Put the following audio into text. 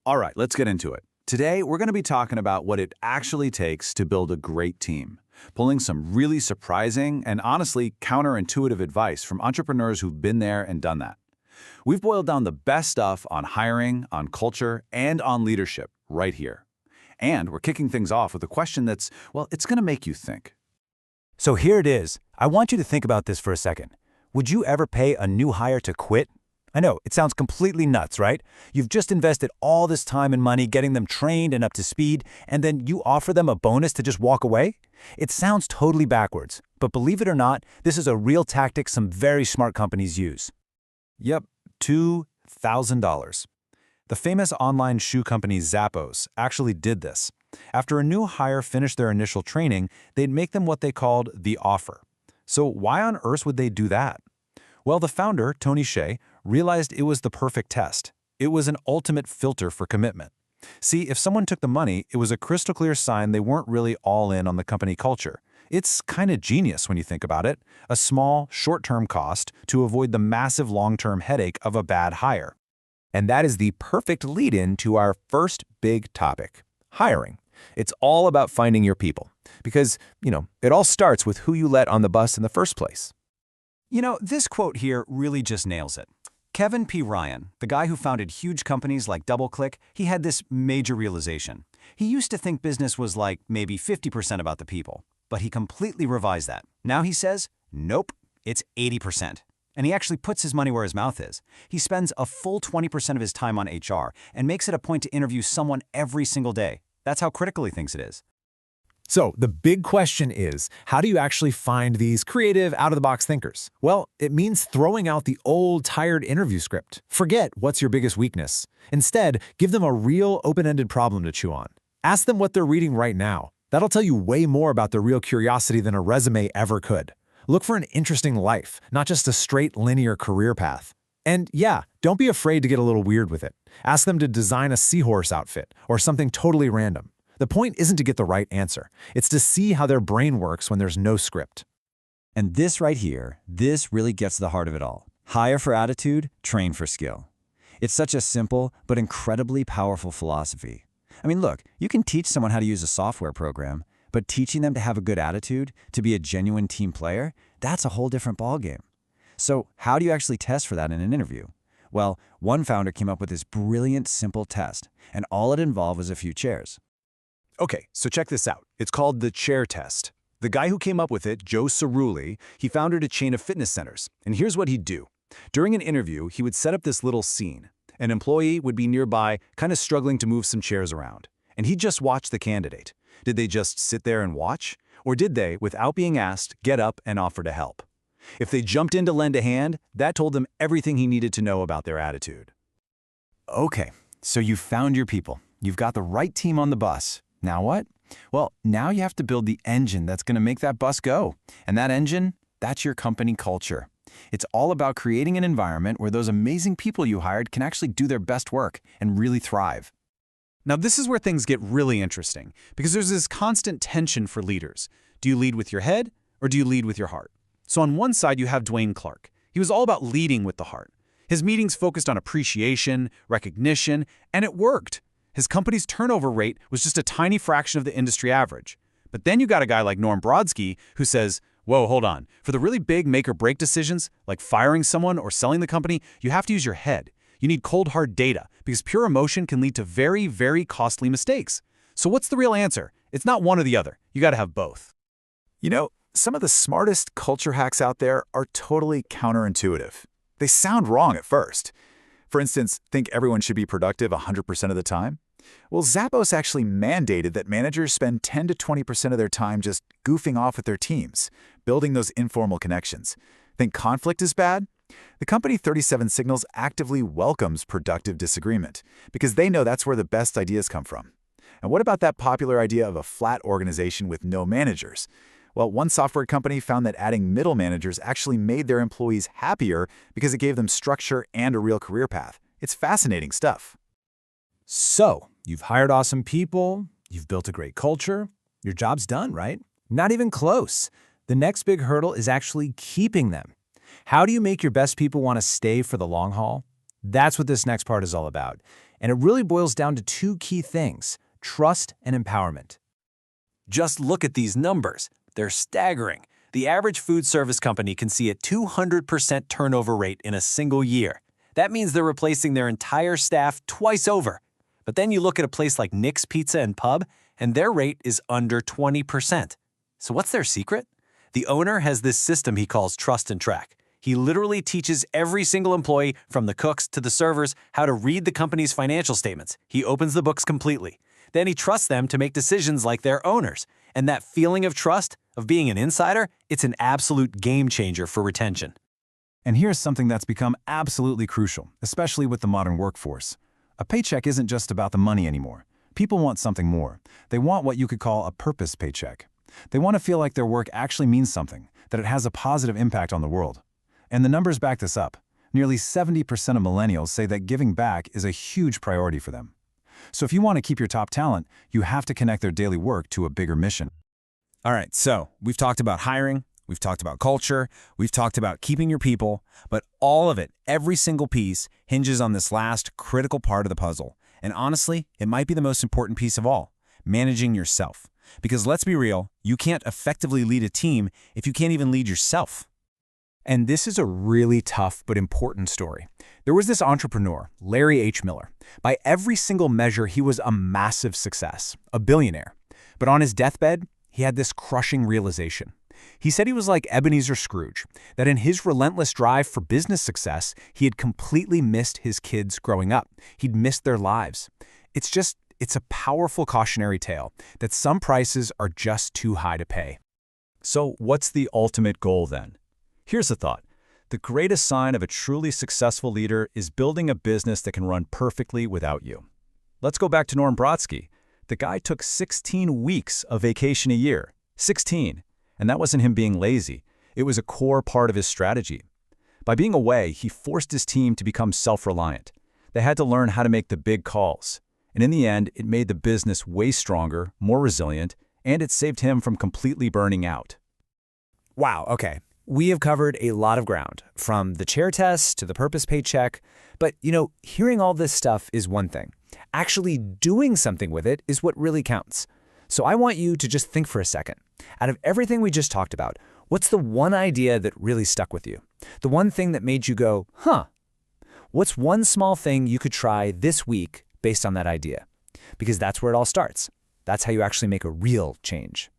All right, let's get into it. Today, we're going to be talking about what it actually takes to build a great team, pulling some really surprising and honestly counterintuitive advice from entrepreneurs who've been there and done that. We've boiled down the best stuff on hiring, on culture, and on leadership right here. And we're kicking things off with a question that's, well, it's going to make you think. So here it is. I want you to think about this for a second. Would you ever pay a new hire to quit? I know, it sounds completely nuts, right? You've just invested all this time and money getting them trained and up to speed, and then you offer them a bonus to just walk away? It sounds totally backwards, but believe it or not, this is a real tactic some very smart companies use. Yep, $2,000. The famous online shoe company Zappos actually did this. After a new hire finished their initial training, they'd make them what they called the offer. So why on earth would they do that? Well, the founder, Tony Hsieh, realized it was the perfect test. It was an ultimate filter for commitment. See, if someone took the money, it was a crystal clear sign they weren't really all in on the company culture. It's kind of genius when you think about it. A small, short-term cost to avoid the massive long-term headache of a bad hire. And that is the perfect lead-in to our first big topic, hiring. It's all about finding your people. Because, it all starts with who you let on the bus in the first place. This quote here really just nails it. Kevin P. Ryan, the guy who founded huge companies like DoubleClick, he had this major realization. He used to think business was like maybe 50% about the people, but he completely revised that. Now he says, nope, it's 80%. And he actually puts his money where his mouth is. He spends a full 20% of his time on HR and makes it a point to interview someone every single day. That's how critical he thinks it is. So the big question is, how do you actually find these creative, out-of-the-box thinkers? Well, it means throwing out the old, tired interview script. Forget what's your biggest weakness. Instead, give them a real, open-ended problem to chew on. Ask them what they're reading right now. That'll tell you way more about their real curiosity than a resume ever could. Look for an interesting life, not just a straight, linear career path. And yeah, don't be afraid to get a little weird with it. Ask them to design a seahorse outfit or something totally random. The point isn't to get the right answer. It's to see how their brain works when there's no script. And this right here, this really gets to the heart of it all. Hire for attitude, train for skill. It's such a simple but incredibly powerful philosophy. I mean, look, you can teach someone how to use a software program, but teaching them to have a good attitude, to be a genuine team player, that's a whole different ballgame. So how do you actually test for that in an interview? Well, one founder came up with this brilliant, simple test, and all it involved was a few chairs. Okay, so check this out. It's called the chair test. The guy who came up with it, Joe Cerulli, he founded a chain of fitness centers. And here's what he'd do. During an interview, he would set up this little scene. An employee would be nearby, kind of struggling to move some chairs around. And he'd just watch the candidate. Did they just sit there and watch? Or did they, without being asked, get up and offer to help? If they jumped in to lend a hand, that told him everything he needed to know about their attitude. Okay, so you found your people. You've got the right team on the bus. Now what? Well, now you have to build the engine that's going to make that bus go. And that engine, that's your company culture. It's all about creating an environment where those amazing people you hired can actually do their best work and really thrive. Now, this is where things get really interesting, because there's this constant tension for leaders. Do you lead with your head, or do you lead with your heart? So on one side, you have Dwayne Clark. He was all about leading with the heart. His meetings focused on appreciation, recognition, and it worked. His company's turnover rate was just a tiny fraction of the industry average. But then you got a guy like Norm Brodsky who says, whoa, hold on. For the really big make-or-break decisions, like firing someone or selling the company, you have to use your head. You need cold, hard data, because pure emotion can lead to very, very costly mistakes. So what's the real answer? It's not one or the other. You got to have both. Some of the smartest culture hacks out there are totally counterintuitive. They sound wrong at first. For instance, think everyone should be productive 100% of the time? Well, Zappos actually mandated that managers spend 10 to 20% of their time just goofing off with their teams, building those informal connections. Think conflict is bad? The company 37 Signals actively welcomes productive disagreement because they know that's where the best ideas come from. And what about that popular idea of a flat organization with no managers? Well, one software company found that adding middle managers actually made their employees happier because it gave them structure and a real career path. It's fascinating stuff. So, you've hired awesome people, you've built a great culture, your job's done, right? Not even close. The next big hurdle is actually keeping them. How do you make your best people want to stay for the long haul? That's what this next part is all about. And it really boils down to two key things: trust and empowerment. Just look at these numbers. They're staggering. The average food service company can see a 200% turnover rate in a single year. That means they're replacing their entire staff twice over. But then you look at a place like Nick's Pizza and Pub, and their rate is under 20%. So what's their secret? The owner has this system he calls Trust and Track. He literally teaches every single employee, from the cooks to the servers, how to read the company's financial statements. He opens the books completely. Then he trusts them to make decisions like their owners. And that feeling of trust, of being an insider, it's an absolute game changer for retention. And here's something that's become absolutely crucial, especially with the modern workforce. A paycheck isn't just about the money anymore. People want something more. They want what you could call a purpose paycheck. They want to feel like their work actually means something, that it has a positive impact on the world. And the numbers back this up. Nearly 70% of millennials say that giving back is a huge priority for them. So if you want to keep your top talent, you have to connect their daily work to a bigger mission. All right, so we've talked about hiring, we've talked about culture, we've talked about keeping your people, but all of it, every single piece, hinges on this last critical part of the puzzle. And honestly, it might be the most important piece of all: managing yourself. Because let's be real, you can't effectively lead a team if you can't even lead yourself. And this is a really tough but important story. There was this entrepreneur, Larry H. Miller. By every single measure, he was a massive success, a billionaire. But on his deathbed, he had this crushing realization. He said he was like Ebenezer Scrooge, that in his relentless drive for business success, he had completely missed his kids growing up. He'd missed their lives. It's a powerful cautionary tale that some prices are just too high to pay. So what's the ultimate goal then? Here's a thought. The greatest sign of a truly successful leader is building a business that can run perfectly without you. Let's go back to Norm Brodsky. The guy took 16 weeks of vacation a year. 16. And that wasn't him being lazy. It was a core part of his strategy. By being away, he forced his team to become self-reliant. They had to learn how to make the big calls. And in the end, it made the business way stronger, more resilient, and it saved him from completely burning out. Wow, okay. We have covered a lot of ground, from the chair test to the purpose paycheck. But, hearing all this stuff is one thing. Actually doing something with it is what really counts. So I want you to just think for a second. Out of everything we just talked about, what's the one idea that really stuck with you? The one thing that made you go, huh? What's one small thing you could try this week based on that idea? Because that's where it all starts. That's how you actually make a real change.